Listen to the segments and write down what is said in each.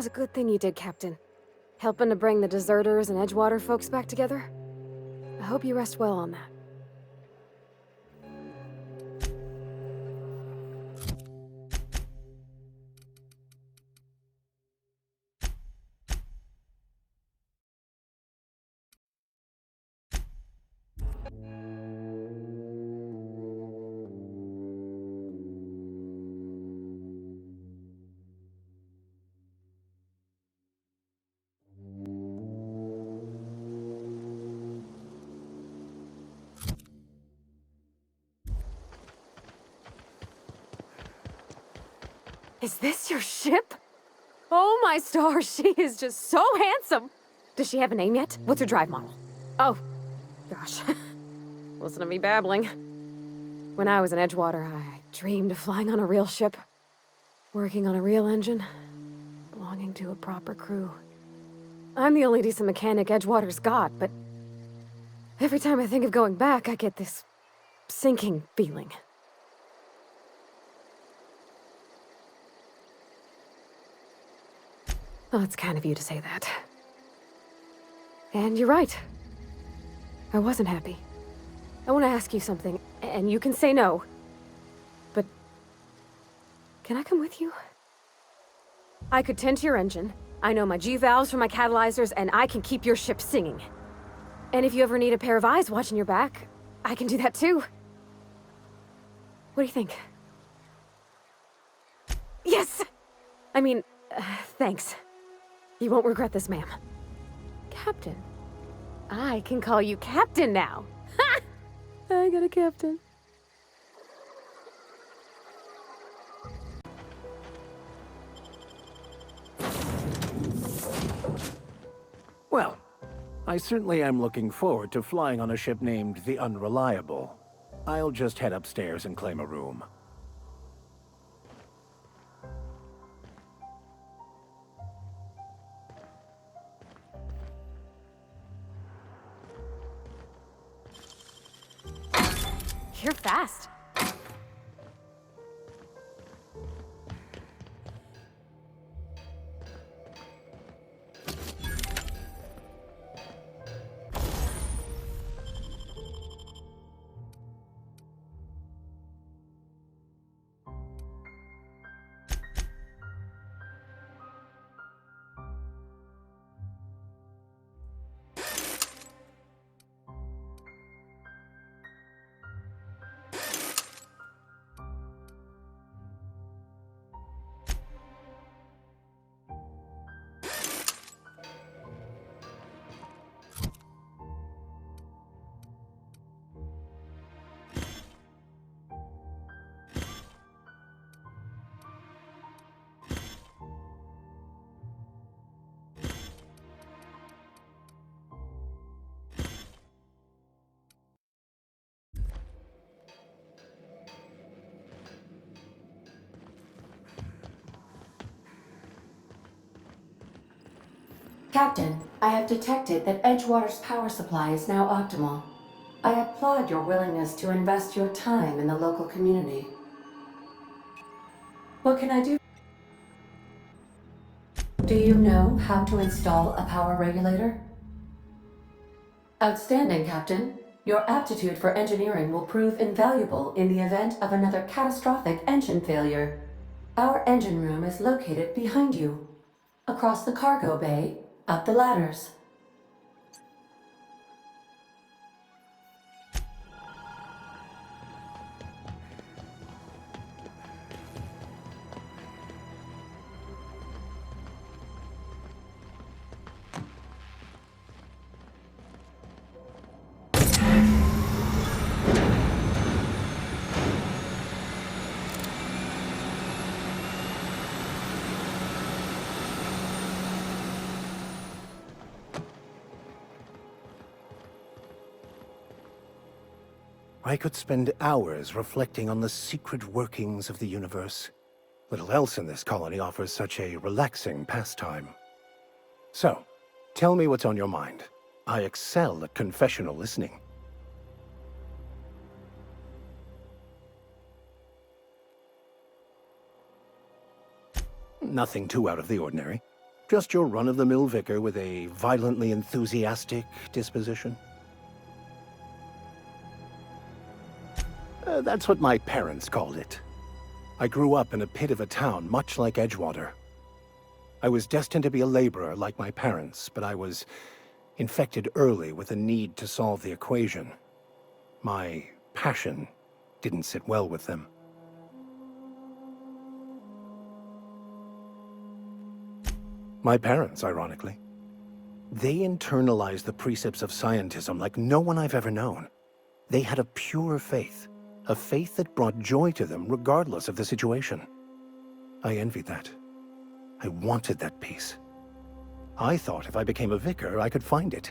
was a good thing you did, Captain. Helping to bring the deserters and Edgewater folks back together. I hope you rest well on that. Is this your ship? Oh my stars, she is just so handsome! Does she have a name yet? What's her drive model? Oh, gosh. Listen to me babbling. When I was in Edgewater, I dreamed of flying on a real ship. Working on a real engine. Belonging to a proper crew. I'm the only decent mechanic Edgewater's got, but every time I think of going back, I get this sinking feeling. Oh, it's kind of you to say that. And you're right. I wasn't happy. I want to ask you something, and you can say no. But... can I come with you? I could tend to your engine. I know my G-valves for my catalyzers, and I can keep your ship singing. And if you ever need a pair of eyes watching your back, I can do that too. What do you think? Yes! I mean, thanks. You won't regret this, ma'am. Captain. I can call you Captain now. Ha! I got a captain. Well, I certainly am looking forward to flying on a ship named the Unreliable. I'll just head upstairs and claim a room. You're fast. Captain, I have detected that Edgewater's power supply is now optimal. I applaud your willingness to invest your time in the local community. What can I do? Do you know how to install a power regulator? Outstanding, Captain. Your aptitude for engineering will prove invaluable in the event of another catastrophic engine failure. Our engine room is located behind you. Across the cargo bay, up the ladders. I could spend hours reflecting on the secret workings of the universe. Little else in this colony offers such a relaxing pastime. So, tell me what's on your mind. I excel at confessional listening. Nothing too out of the ordinary. Just your run-of-the-mill vicar with a violently enthusiastic disposition? That's what my parents called it. I grew up in a pit of a town much like Edgewater. I was destined to be a laborer like my parents, but I was infected early with a need to solve the equation. My passion didn't sit well with them. My parents, ironically. They internalized the precepts of scientism like no one I've ever known. They had a pure faith, a faith that brought joy to them regardless of the situation. I envied that. I wanted that peace. I thought if I became a vicar, I could find it.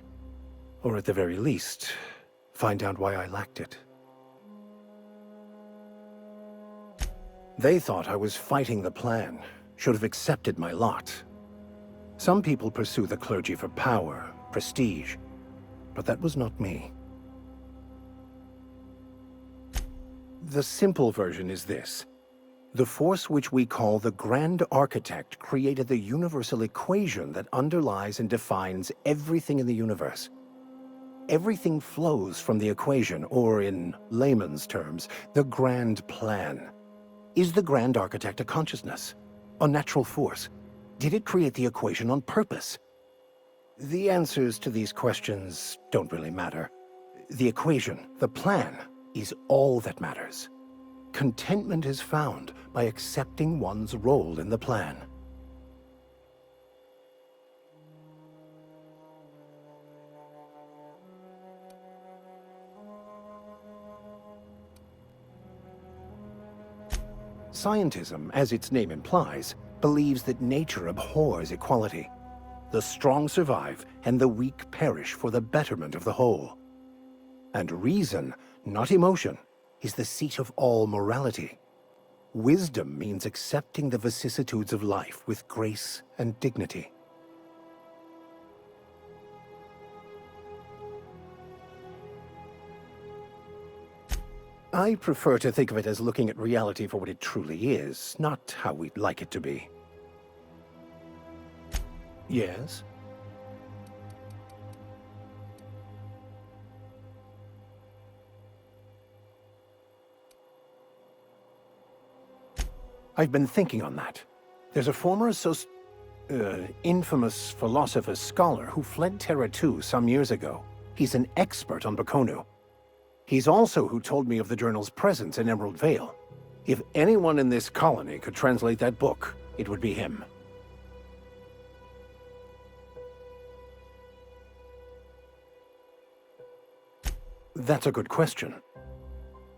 Or at the very least, find out why I lacked it. They thought I was fighting the plan, should have accepted my lot. Some people pursue the clergy for power, prestige, but that was not me. The simple version is this. The force which we call the Grand Architect created the universal equation that underlies and defines everything in the universe. Everything flows from the equation, or in layman's terms, the grand plan. Is the Grand Architect a consciousness? A natural force? Did it create the equation on purpose? The answers to these questions don't really matter. The equation, the plan, is all that matters. Contentment is found by accepting one's role in the plan. Scientism, as its name implies, believes that nature abhors equality. The strong survive, and the weak perish for the betterment of the whole. And reason, not emotion, is the seat of all morality. Wisdom means accepting the vicissitudes of life with grace and dignity. I prefer to think of it as looking at reality for what it truly is, not how we'd like it to be. Yes? I've been thinking on that. There's a former infamous philosopher scholar who fled Terra 2 some years ago. He's an expert on Baconu. He's also who told me of the journal's presence in Emerald Vale. If anyone in this colony could translate that book, it would be him. That's a good question.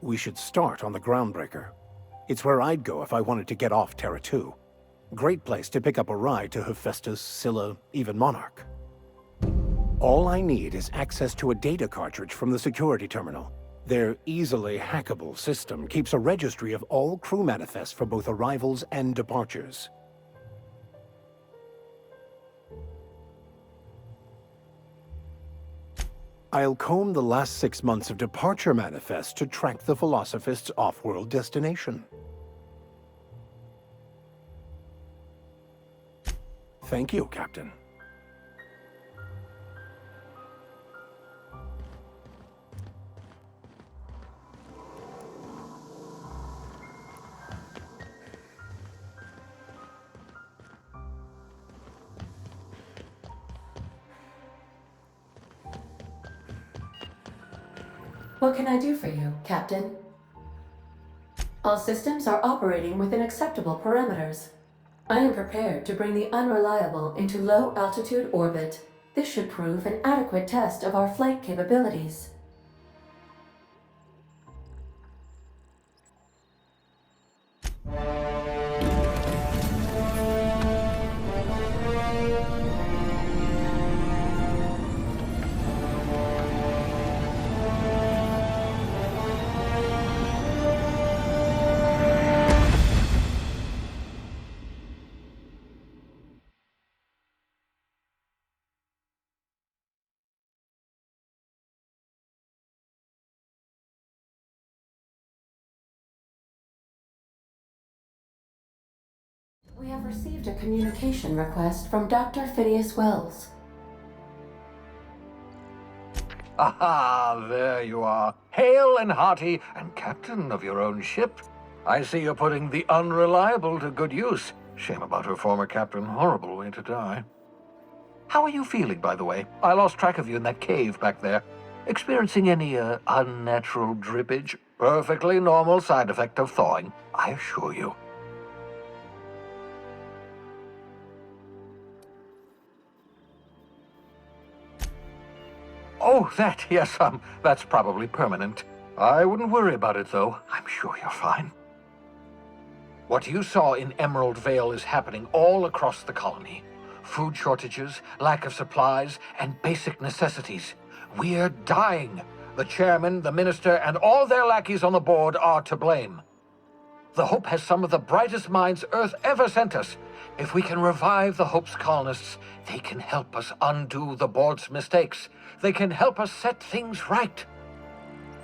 We should start on the Groundbreaker. It's where I'd go if I wanted to get off Terra 2. Great place to pick up a ride to Hephaestus, Scylla, even Monarch. All I need is access to a data cartridge from the security terminal. Their easily hackable system keeps a registry of all crew manifests for both arrivals and departures. I'll comb the last 6 months of departure manifests to track the Philosophist's off-world destination. Thank you, Captain. What can I do for you, Captain? All systems are operating within acceptable parameters. I am prepared to bring the unreliable into low-altitude orbit. This should prove an adequate test of our flight capabilities. We have received a communication request from Dr. Phineas Wells. Aha, there you are. Hale and hearty, and captain of your own ship. I see you're putting the unreliable to good use. Shame about her former captain. Horrible way to die. How are you feeling, by the way? I lost track of you in that cave back there. Experiencing any, unnatural drippage? Perfectly normal side effect of thawing, I assure you. Oh, that, yes, that's probably permanent. I wouldn't worry about it, though. I'm sure you're fine. What you saw in Emerald Vale is happening all across the colony. Food shortages, lack of supplies, and basic necessities. We're dying. The chairman, the minister, and all their lackeys on the board are to blame. The Hope has some of the brightest minds Earth ever sent us. If we can revive the Hope's colonists, they can help us undo the board's mistakes. They can help us set things right.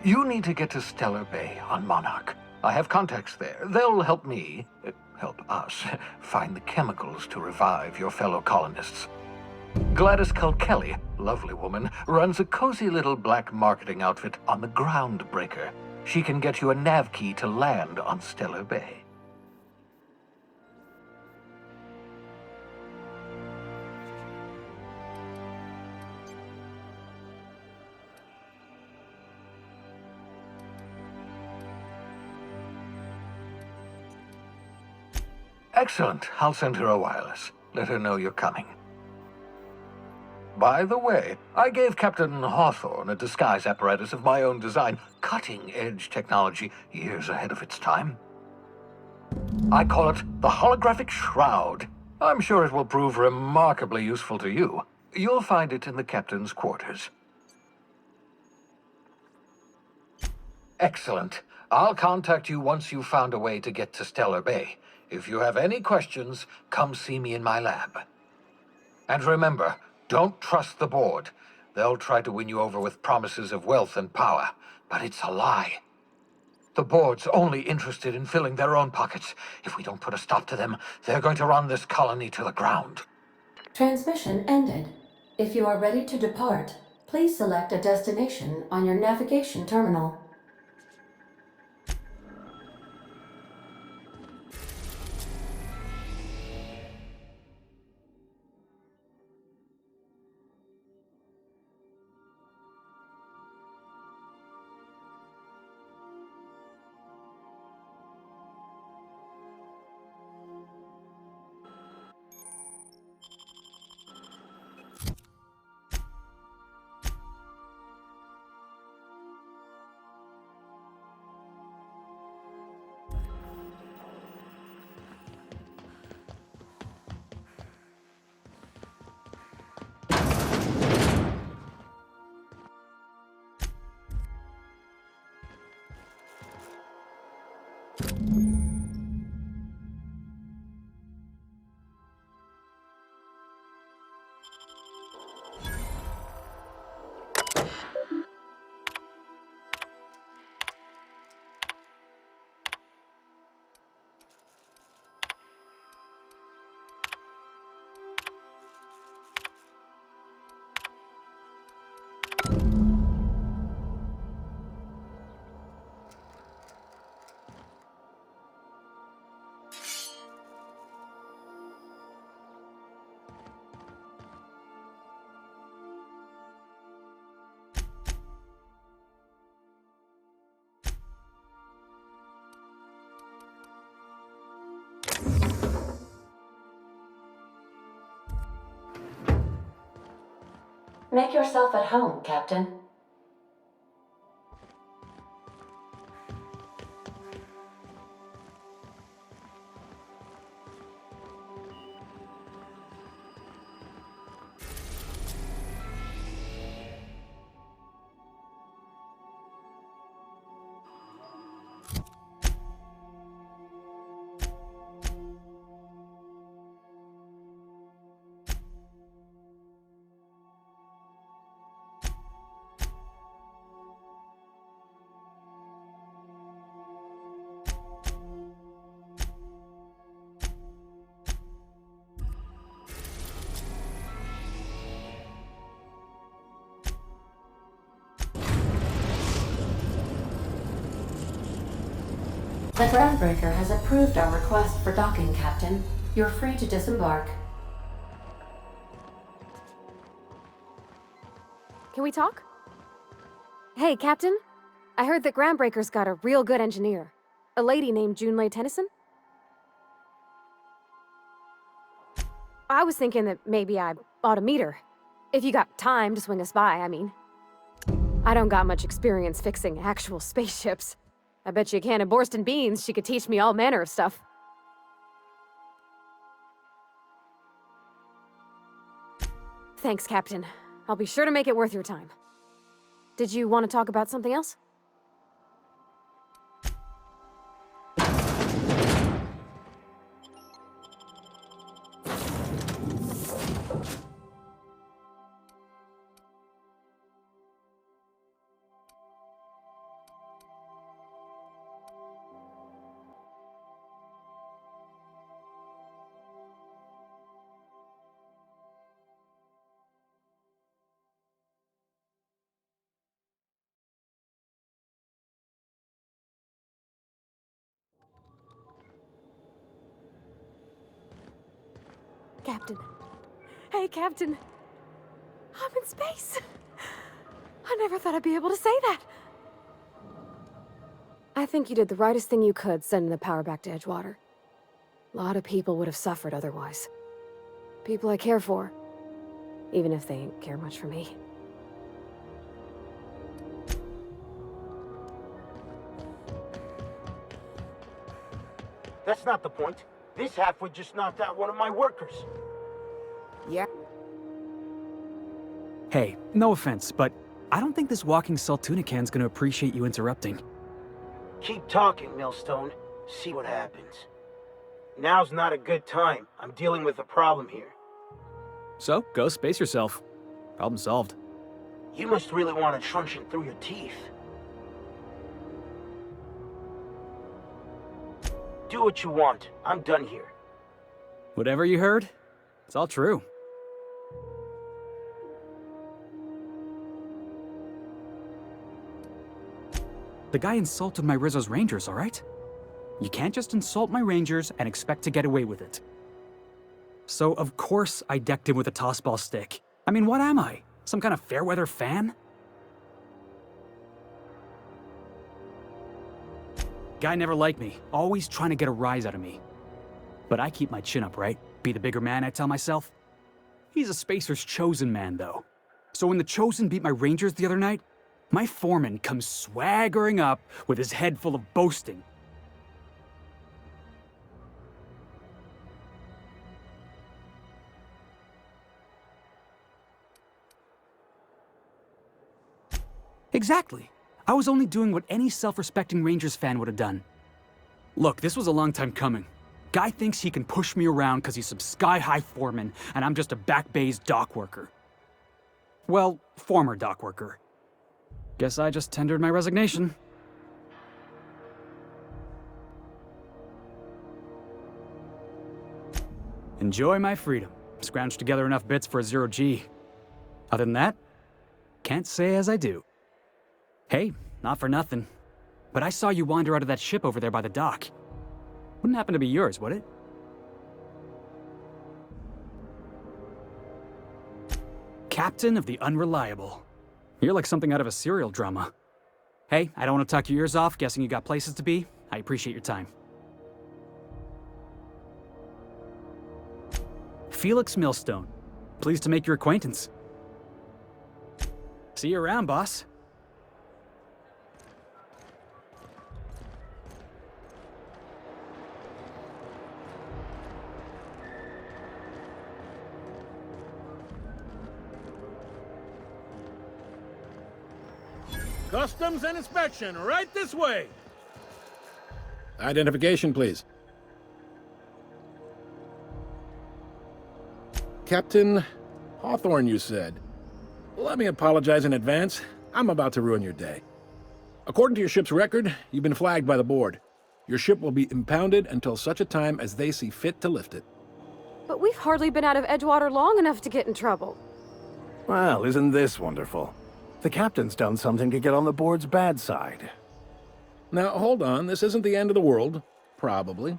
You need to get to Stellar Bay on Monarch. I have contacts there. They'll help me, help us, find the chemicals to revive your fellow colonists. Gladys Kilkelly, lovely woman, runs a cozy little black marketing outfit on the Groundbreaker. She can get you a nav key to land on Stellar Bay. Excellent. I'll send her a wireless. Let her know you're coming. By the way, I gave Captain Hawthorne a disguise apparatus of my own design, cutting-edge technology, years ahead of its time. I call it the Holographic Shroud. I'm sure it will prove remarkably useful to you. You'll find it in the captain's quarters. Excellent. I'll contact you once you've found a way to get to Stellar Bay. If you have any questions, come see me in my lab. And remember, don't trust the board. They'll try to win you over with promises of wealth and power, but it's a lie. The board's only interested in filling their own pockets. If we don't put a stop to them, they're going to run this colony to the ground. Transmission ended. If you are ready to depart, please select a destination on your navigation terminal. Make yourself at home, Captain. The Groundbreaker has approved our request for docking, Captain. You're free to disembark. Can we talk? Hey, Captain. I heard that Groundbreaker's got a real good engineer. A lady named Junlei Tennyson? I was thinking that maybe I ought to meet her. If you got time to swing us by, I mean. I don't got much experience fixing actual spaceships. I bet you a can of Borston beans she could teach me all manner of stuff. Thanks, Captain. I'll be sure to make it worth your time. Did you want to talk about something else? Captain. Hey, Captain. I'm in space. I never thought I'd be able to say that. I think you did the rightest thing you could sending the power back to Edgewater. A lot of people would have suffered otherwise. People I care for. Even if they ain't care much for me. That's not the point. This halfwit just knocked out one of my workers. Yeah. Hey, no offense, but I don't think this walking Saltunican's gonna appreciate you interrupting. Keep talking, Millstone. See what happens. Now's not a good time. I'm dealing with a problem here. So, go space yourself. Problem solved. You must really want a truncheon through your teeth. Do what you want. I'm done here. Whatever you heard, it's all true. The guy insulted my Rizzo's Rangers, alright? You can't just insult my Rangers and expect to get away with it. So, of course, I decked him with a tossball stick. I mean, what am I? Some kind of fair-weather fan? Guy never liked me, always trying to get a rise out of me. But I keep my chin up, right? Be the bigger man, I tell myself. He's a Spacer's chosen man, though. So when the Chosen beat my Rangers the other night, my foreman comes swaggering up with his head full of boasting. Exactly. I was only doing what any self-respecting Rangers fan would have done. Look, this was a long time coming. Guy thinks he can push me around because he's some sky-high foreman, and I'm just a back bay's dock worker. Well, former dock worker. Guess I just tendered my resignation. Enjoy my freedom. Scrounged together enough bits for a 0G. Other than that, can't say as I do. Hey, not for nothing, but I saw you wander out of that ship over there by the dock. Wouldn't happen to be yours, would it? Captain of the Unreliable. You're like something out of a serial drama. Hey, I don't want to talk your ears off, guessing you got places to be. I appreciate your time. Felix Millstone. Pleased to make your acquaintance. See you around, boss. Customs and inspection, right this way. Identification, please. Captain Hawthorne, you said. Let me apologize in advance. I'm about to ruin your day. According to your ship's record, you've been flagged by the board. Your ship will be impounded until such a time as they see fit to lift it. But we've hardly been out of Edgewater long enough to get in trouble. Well, isn't this wonderful? The captain's done something to get on the board's bad side. Now, hold on. This isn't the end of the world. Probably.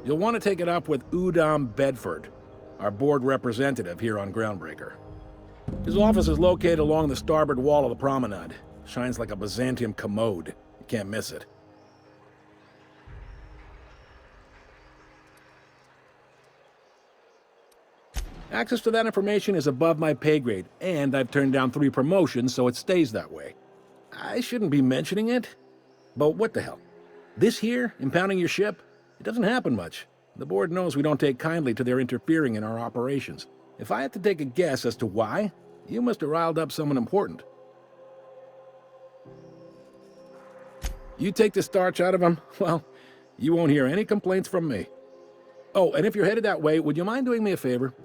You'll want to take it up with Udom Bedford, our board representative here on Groundbreaker. His office is located along the starboard wall of the promenade. Shines like a Byzantium commode. You can't miss it. Access to that information is above my pay grade, and I've turned down 3 promotions, so it stays that way. I shouldn't be mentioning it, but what the hell? This here, impounding your ship, it doesn't happen much. The board knows we don't take kindly to their interfering in our operations. If I had to take a guess as to why, you must have riled up someone important. You take the starch out of them, well, you won't hear any complaints from me. Oh, and if you're headed that way, would you mind doing me a favor?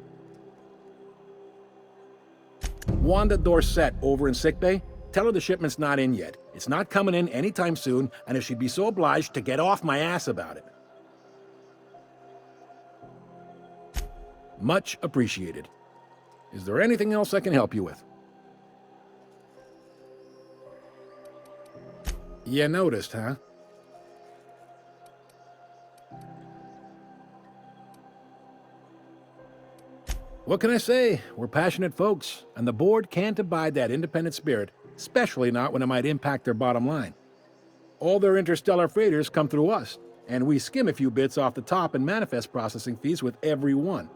Wanda Dorset over in sickbay, tell her the shipment's not in yet. It's not coming in anytime soon, and if she'd be so obliged to get off my ass about it. Much appreciated. Is there anything else I can help you with? You noticed, huh? What can I say? We're passionate folks, and the board can't abide that independent spirit, especially not when it might impact their bottom line. All their interstellar freighters come through us, and we skim a few bits off the top in manifest processing fees with every one.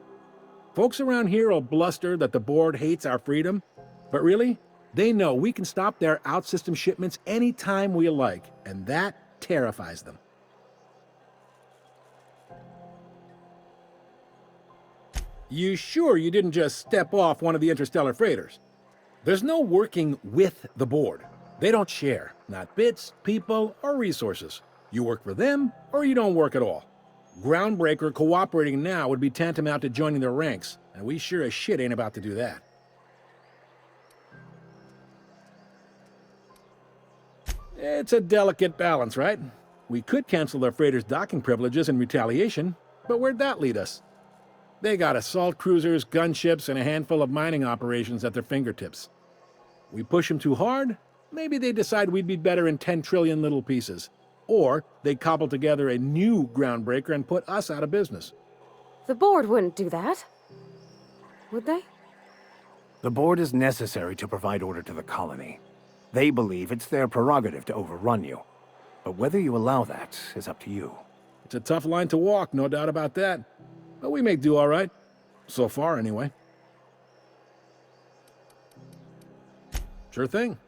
Folks around here will bluster that the board hates our freedom, but really, they know we can stop their out-system shipments anytime we like, and that terrifies them. You sure you didn't just step off one of the interstellar freighters? There's no working with the board. They don't share, not bits, people, or resources. You work for them, or you don't work at all. Groundbreaker cooperating now would be tantamount to joining their ranks, and we sure as shit ain't about to do that. It's a delicate balance, right? We could cancel their freighters' docking privileges in retaliation, but where'd that lead us? They got assault cruisers, gunships, and a handful of mining operations at their fingertips. We push them too hard, maybe they decide we'd be better in 10 trillion little pieces. Or they cobble together a new Groundbreaker and put us out of business. The board wouldn't do that. Would they? The board is necessary to provide order to the colony. They believe it's their prerogative to overrun you. But whether you allow that is up to you. It's a tough line to walk, no doubt about that. But we may do all right. So far, anyway. Sure thing.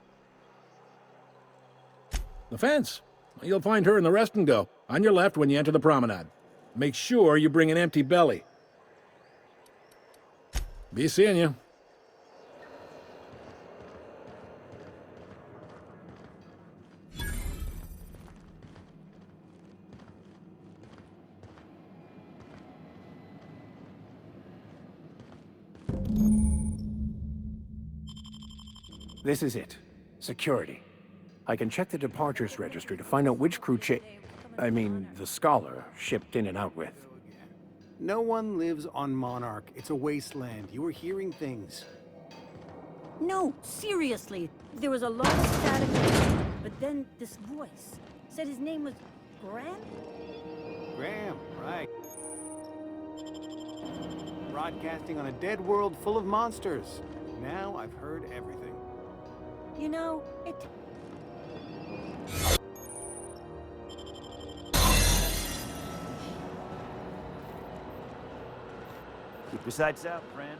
The fence. You'll find her in the rest and go, on your left when you enter the promenade. Make sure you bring an empty belly. Be seeing you. This is it. Security. I can check the departures registry to find out which crew the Scholar shipped in and out with. No one lives on Monarch. It's a wasteland. You were hearing things. No, seriously. There was a lot of static, but then this voice said his name was Graham? Graham, right. Broadcasting on a dead world full of monsters. Now I've heard everything. You know, it... Keep your sights out, friend.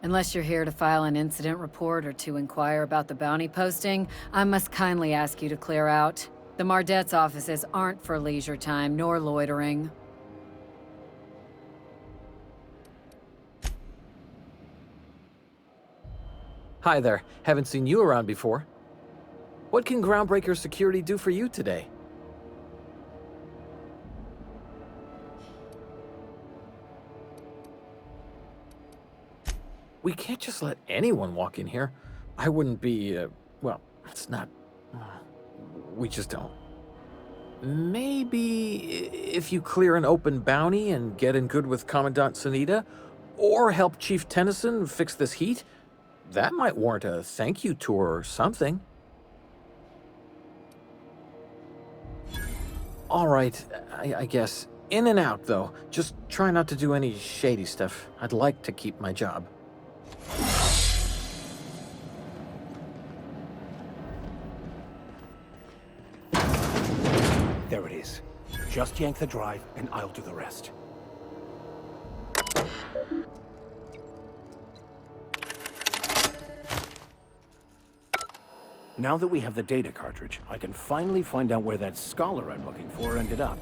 Unless you're here to file an incident report or to inquire about the bounty posting, I must kindly ask you to clear out. The Mardet's offices aren't for leisure time nor loitering. Hi there. Haven't seen you around before. What can Groundbreaker Security do for you today? We can't just let anyone walk in here. I wouldn't be, well, it's not... we just don't. Maybe if you clear an open bounty and get in good with Commandant Sunita, or help Chief Tennyson fix this heat, that might warrant a thank you tour or something. All right, I guess. In and out, though. Just try not to do any shady stuff. I'd like to keep my job. There it is. Just yank the drive, and I'll do the rest. Now that we have the data cartridge, I can finally find out where that scholar I'm looking for ended up.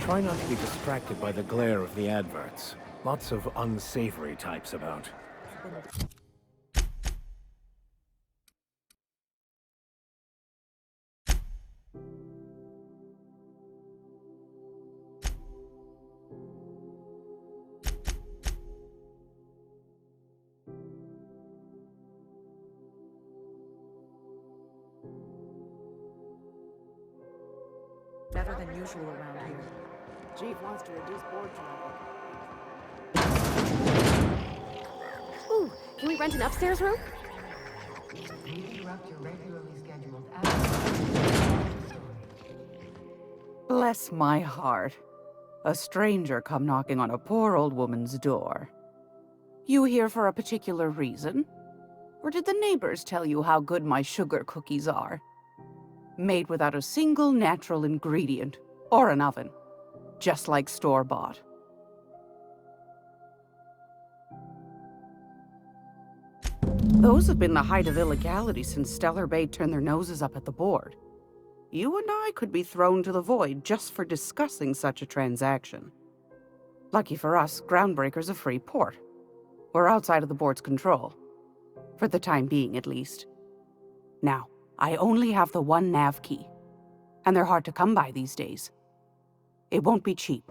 Try not to be distracted by the glare of the adverts. Lots of unsavory types about. Better than usual around here. Chief wants to reduce board traffic. Ooh, can we rent an upstairs room? Interrupt your regularly scheduled hours. Bless my heart. A stranger come knocking on a poor old woman's door. You here for a particular reason? Or did the neighbors tell you how good my sugar cookies are? Made without a single natural ingredient, or an oven. Just like store-bought. Those have been the height of illegality since Stellar Bay turned their noses up at the board. You and I could be thrown to the void just for discussing such a transaction. Lucky for us, Groundbreaker's a free port. We're outside of the board's control. For the time being, at least. Now, I only have the one nav key. And they're hard to come by these days. It won't be cheap.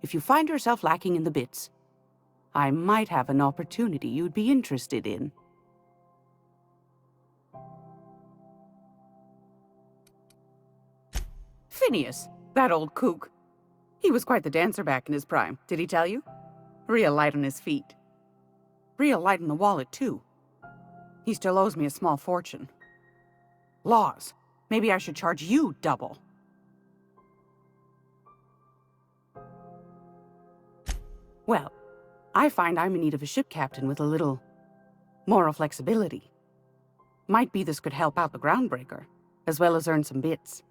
If you find yourself lacking in the bits, I might have an opportunity you'd be interested in. Phineas, that old kook. He was quite the dancer back in his prime, did he tell you? Real light on his feet. Real light on the wallet, too. He still owes me a small fortune. Laws. Maybe I should charge you double. Well, I find I'm in need of a ship captain with a little moral flexibility. Might be this could help out the Groundbreaker, as well as earn some bits.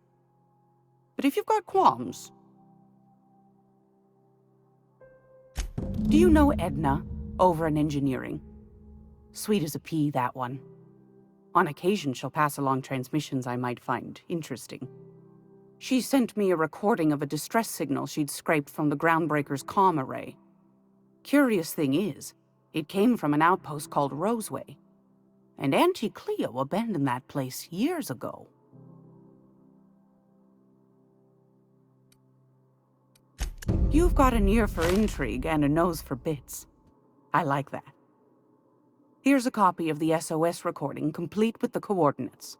But if you've got qualms... Do you know Edna, over in engineering? Sweet as a pea, that one. On occasion, she'll pass along transmissions I might find interesting. She sent me a recording of a distress signal she'd scraped from the Groundbreaker's comm array. Curious thing is, it came from an outpost called Roseway. And Auntie Cleo abandoned that place years ago. You've got an ear for intrigue and a nose for bits. I like that. Here's a copy of the SOS recording, complete with the coordinates.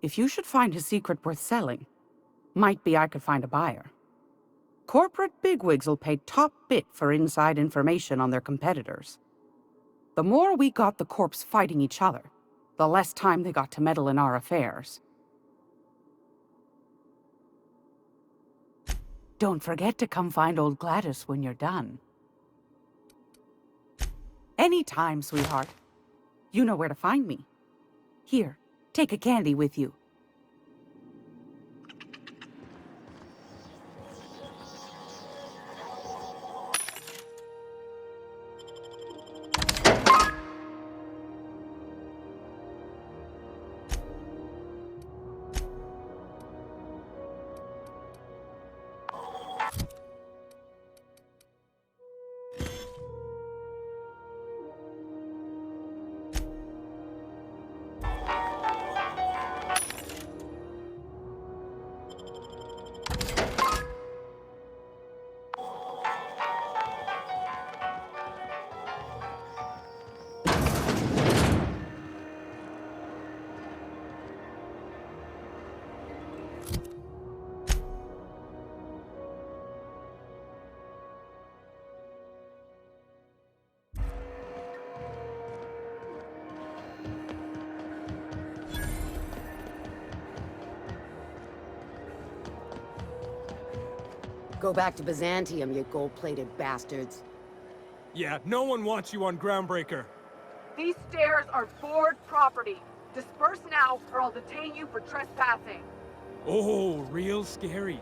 If you should find a secret worth selling, might be I could find a buyer. Corporate bigwigs will pay top bit for inside information on their competitors. The more we got the corps fighting each other, the less time they got to meddle in our affairs. Don't forget to come find old Gladys when you're done. Anytime, sweetheart. You know where to find me. Here, take a candy with you. Go back to Byzantium, you gold-plated bastards. Yeah, no one wants you on Groundbreaker. These stairs are board property. Disperse now, or I'll detain you for trespassing. Oh, real scary.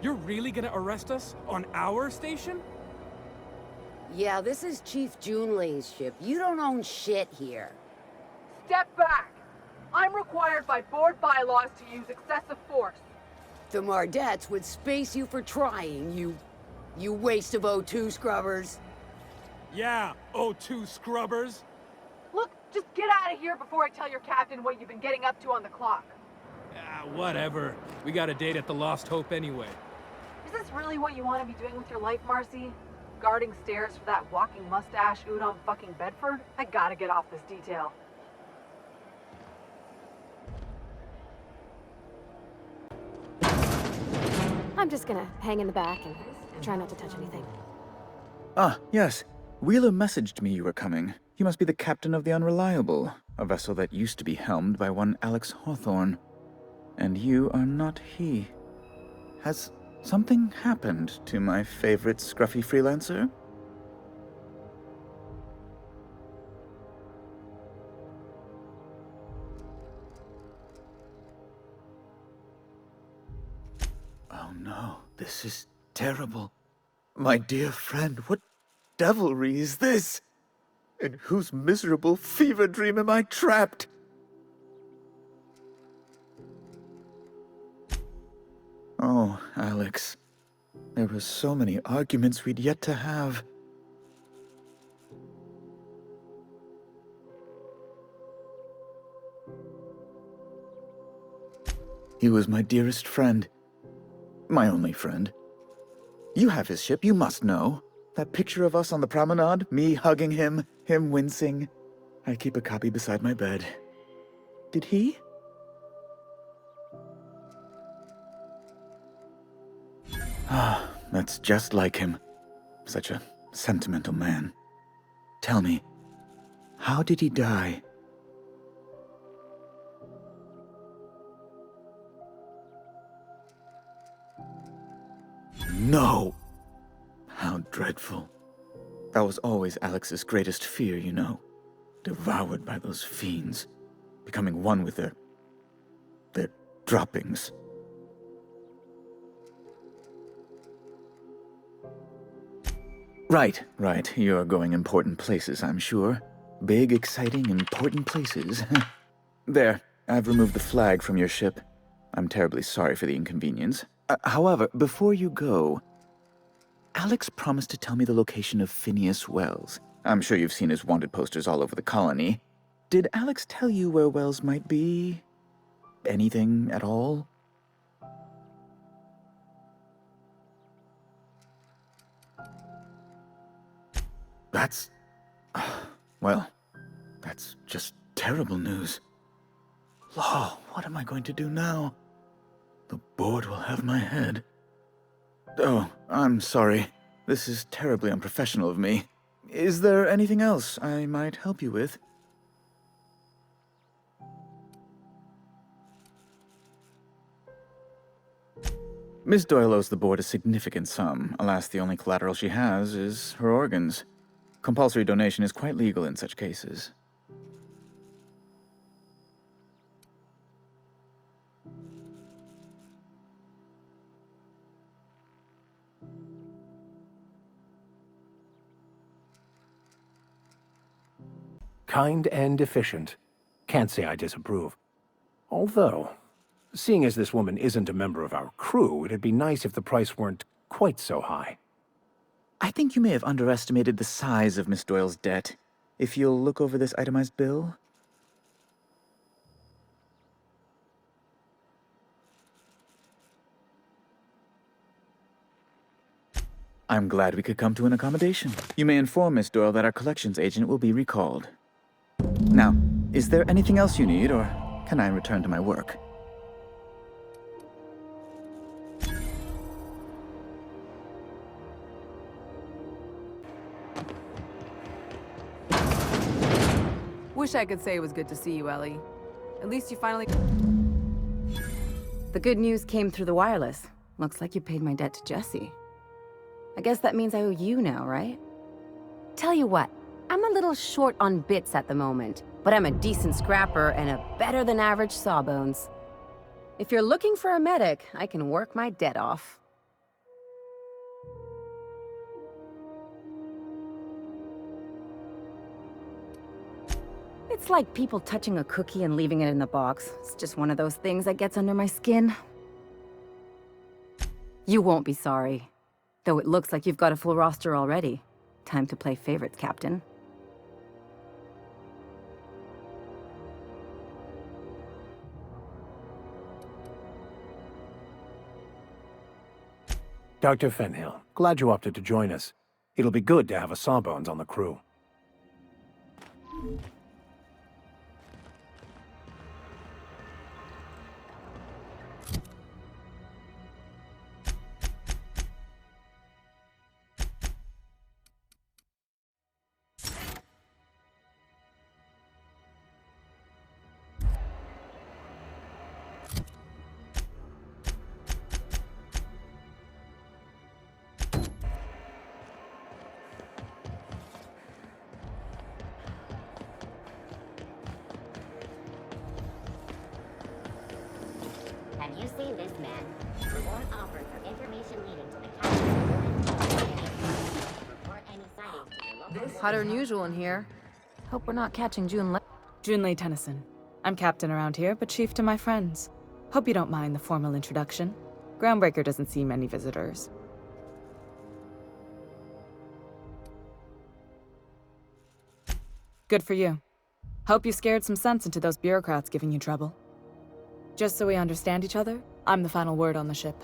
You're really gonna arrest us on our station? Yeah, this is Chief Junlei's ship. You don't own shit here. Step back! I'm required by board bylaws to use excessive force. The Mardettes would space you for trying, you waste of O2 scrubbers. Yeah, O2 scrubbers. Look, just get out of here before I tell your captain what you've been getting up to on the clock. Ah, whatever. We got a date at the Lost Hope anyway. Is this really what you want to be doing with your life, Marcy? Guarding stairs for that walking mustache Udon fucking Bedford? I gotta get off this detail. I'm just gonna hang in the back and try not to touch anything. Ah, yes. Wheeler messaged me you were coming. You must be the captain of the Unreliable, a vessel that used to be helmed by one Alex Hawthorne. And you are not he. Has something happened to my favorite scruffy freelancer? Oh no, this is terrible. My dear friend, what devilry is this? In whose miserable fever dream am I trapped? Oh, Alex. There were so many arguments we'd yet to have. He was my dearest friend. My only friend. You have his ship, you must know. That picture of us on the promenade, me hugging him, him wincing. I keep a copy beside my bed. Did he? Ah, that's just like him. Such a sentimental man. Tell me, how did he die? No! How dreadful. That was always Alex's greatest fear, you know. Devoured by those fiends. Becoming one with their droppings. Right. You're going important places, I'm sure. Big, exciting, important places. There, I've removed the flag from your ship. I'm terribly sorry for the inconvenience. However, before you go, Alex promised to tell me the location of Phineas Wells. I'm sure you've seen his wanted posters all over the colony. Did Alex tell you where Wells might be? Anything at all? That's... well, that's just terrible news. Law, what am I going to do now? The board will have my head. Oh, I'm sorry. This is terribly unprofessional of me. Is there anything else I might help you with? Miss Doyle owes the board a significant sum. Alas, the only collateral she has is her organs. Compulsory donation is quite legal in such cases. Kind and efficient. Can't say I disapprove. Although, seeing as this woman isn't a member of our crew, it'd be nice if the price weren't quite so high. I think you may have underestimated the size of Miss Doyle's debt. If you'll look over this itemized bill. I'm glad we could come to an accommodation. You may inform Miss Doyle that our collections agent will be recalled. Now, is there anything else you need, or can I return to my work? Wish I could say it was good to see you, Ellie. At least you finally... The good news came through the wireless. Looks like you paid my debt to Jesse. I guess that means I owe you now, right? Tell you what, I'm a little short on bits at the moment, but I'm a decent scrapper and a better-than-average sawbones. If you're looking for a medic, I can work my debt off. It's like people touching a cookie and leaving it in the box. It's just one of those things that gets under my skin. You won't be sorry. Though it looks like you've got a full roster already. Time to play favorites, Captain. Dr. Fenhill, glad you opted to join us. It'll be good to have a Sawbones on the crew. Have you seen this man? Reward offered for information leading to the capture. Report any sightings to your local... Hotter than usual in here. Hope we're not catching Junlei Tennyson. I'm captain around here, but chief to my friends. Hope you don't mind the formal introduction. Groundbreaker doesn't see many visitors. Good for you. Hope you scared some sense into those bureaucrats giving you trouble. Just so we understand each other, I'm the final word on the ship.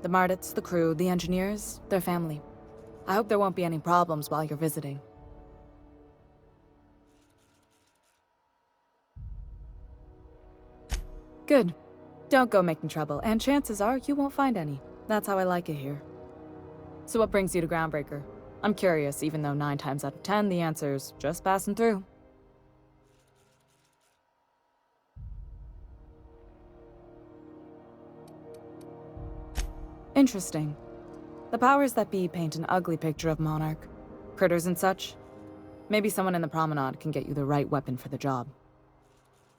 The Mardets, the crew, the engineers, their family. I hope there won't be any problems while you're visiting. Good. Don't go making trouble, and chances are you won't find any. That's how I like it here. So what brings you to Groundbreaker? I'm curious, even though 9 times out of 10 the answer's just passing through. Interesting. The powers that be paint an ugly picture of Monarch. Critters and such. Maybe someone in the promenade can get you the right weapon for the job.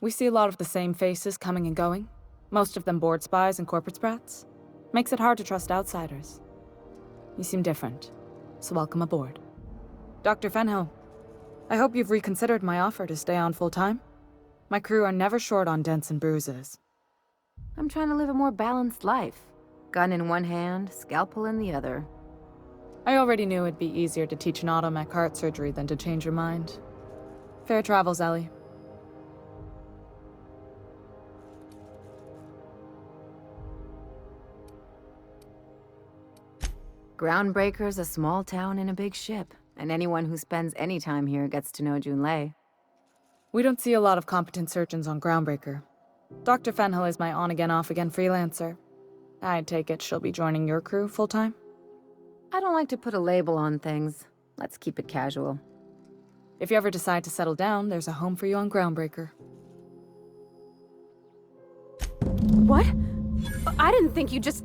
We see a lot of the same faces coming and going. Most of them board spies and corporate sprats. Makes it hard to trust outsiders. You seem different, so welcome aboard. Dr. Fenhill, I hope you've reconsidered my offer to stay on full-time. My crew are never short on dents and bruises. I'm trying to live a more balanced life. Gun in one hand, scalpel in the other. I already knew it'd be easier to teach an automech heart surgery than to change your mind. Fair travels, Ellie. Groundbreaker's a small town in a big ship, and anyone who spends any time here gets to know Junlei. We don't see a lot of competent surgeons on Groundbreaker. Dr. Fenhill is my on-again, off-again freelancer. I take it she'll be joining your crew full-time? I don't like to put a label on things. Let's keep it casual. If you ever decide to settle down, there's a home for you on Groundbreaker. What? I didn't think you just...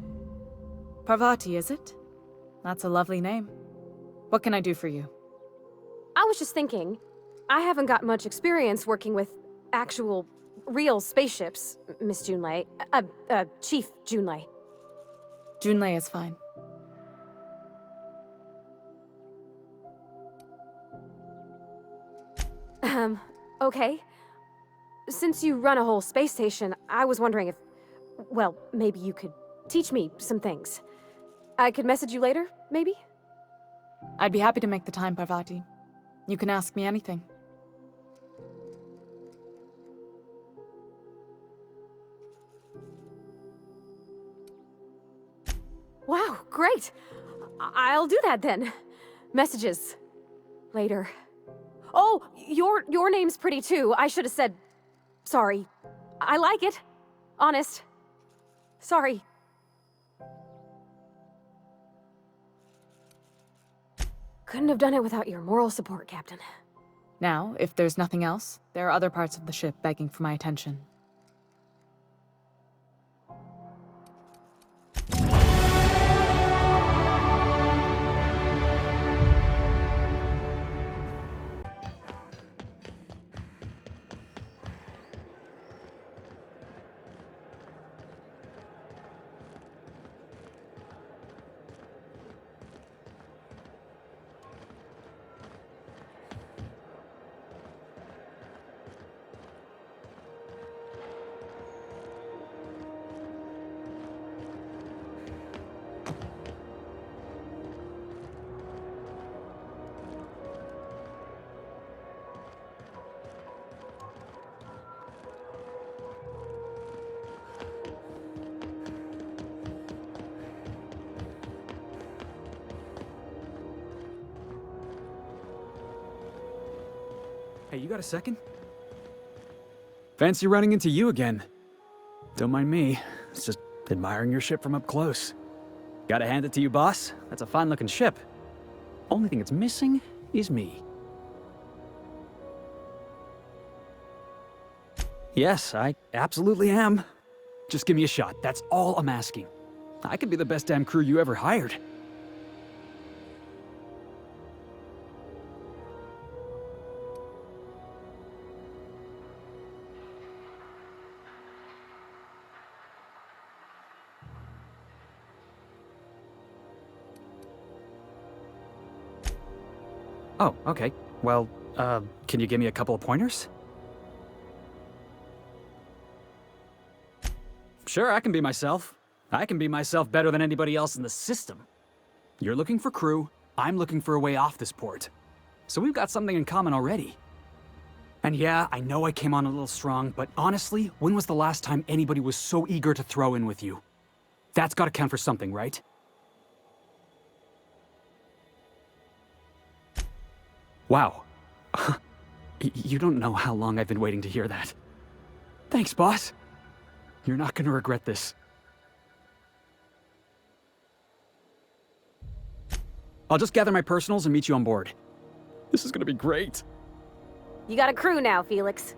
Parvati, is it? That's a lovely name. What can I do for you? I was just thinking, I haven't got much experience working with actual, real spaceships, Miss Junlei. Chief Junlei. Junlei is fine. Okay. Since you run a whole space station, I was wondering if... Well, maybe you could teach me some things. I could message you later, maybe? I'd be happy to make the time, Parvati. You can ask me anything. Wow, great! I'll do that then. Messages. Later. Oh, your name's pretty too. I should have said... Sorry. I like it. Honest. Sorry. Couldn't have done it without your moral support, Captain. Now, if there's nothing else, there are other parts of the ship begging for my attention. Hey, you got a second? Fancy running into you again. Don't mind me. It's just admiring your ship from up close. Gotta hand it to you, boss. That's a fine-looking ship. Only thing it's missing is me. Yes, I absolutely am. Just give me a shot. That's all I'm asking. I could be the best damn crew you ever hired. Oh, okay. Well, can you give me a couple of pointers? Sure, I can be myself. I can be myself better than anybody else in the system. You're looking for crew, I'm looking for a way off this port. So we've got something in common already. And yeah, I know I came on a little strong, but honestly, when was the last time anybody was so eager to throw in with you? That's gotta count for something, right? Wow. You don't know how long I've been waiting to hear that. Thanks, boss. You're not gonna regret this. I'll just gather my personals and meet you on board. This is gonna be great. You got a crew now, Felix.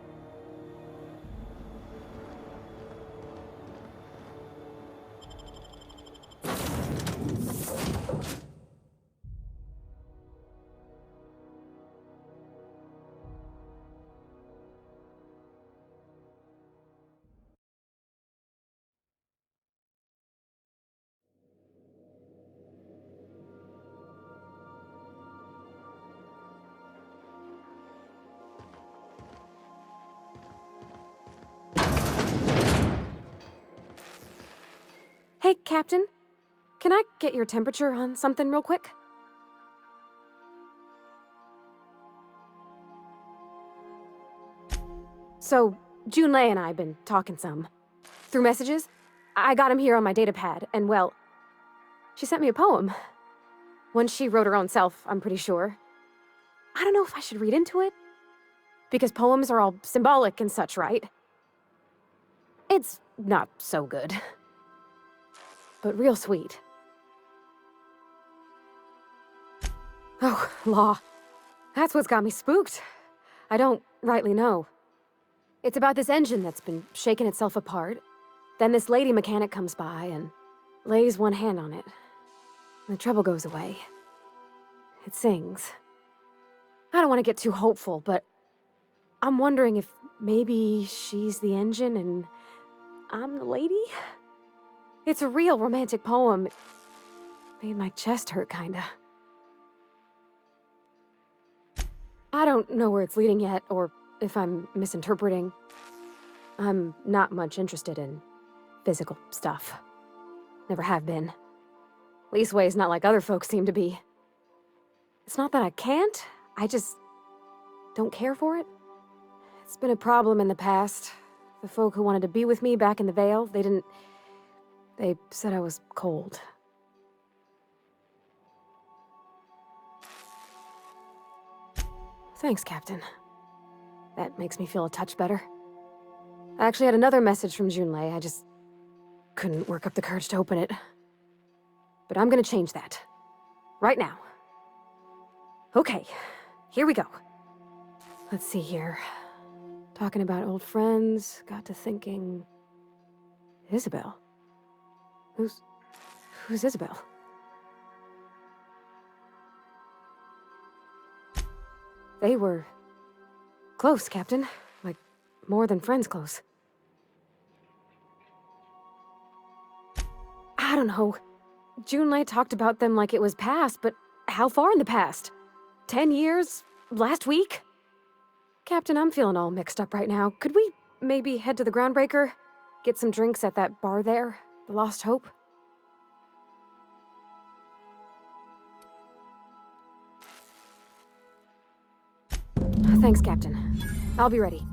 Hey, Captain. Can I get your temperature on something real quick? So, Junlei and I have been talking some. Through messages, I got him here on my datapad, and well, she sent me a poem. One she wrote her own self, I'm pretty sure. I don't know if I should read into it, because poems are all symbolic and such, right? It's not so good. But real sweet. Oh, law. That's what's got me spooked. I don't rightly know. It's about this engine that's been shaking itself apart. Then this lady mechanic comes by and lays one hand on it. And the trouble goes away. It sings. I don't want to get too hopeful, but I'm wondering if maybe she's the engine and I'm the lady? It's a real romantic poem. It made my chest hurt, kinda. I don't know where it's leading yet, or if I'm misinterpreting. I'm not much interested in physical stuff. Never have been. Leastways not like other folks seem to be. It's not that I can't, I just don't care for it. It's been a problem in the past. The folk who wanted to be with me back in the Vale, they said I was cold. Thanks, Captain. That makes me feel a touch better. I actually had another message from Junlei. I just couldn't work up the courage to open it. But I'm gonna change that. Right now. Okay, here we go. Let's see here. Talking about old friends, got to thinking... Isabel? Who's Isabel? They were close, Captain. Like, more than friends close. I don't know. Junlei talked about them like it was past, but how far in the past? 10 years? Last week? Captain, I'm feeling all mixed up right now. Could we maybe head to the Groundbreaker? Get some drinks at that bar there? The Lost Hope? Thanks, Captain. I'll be ready.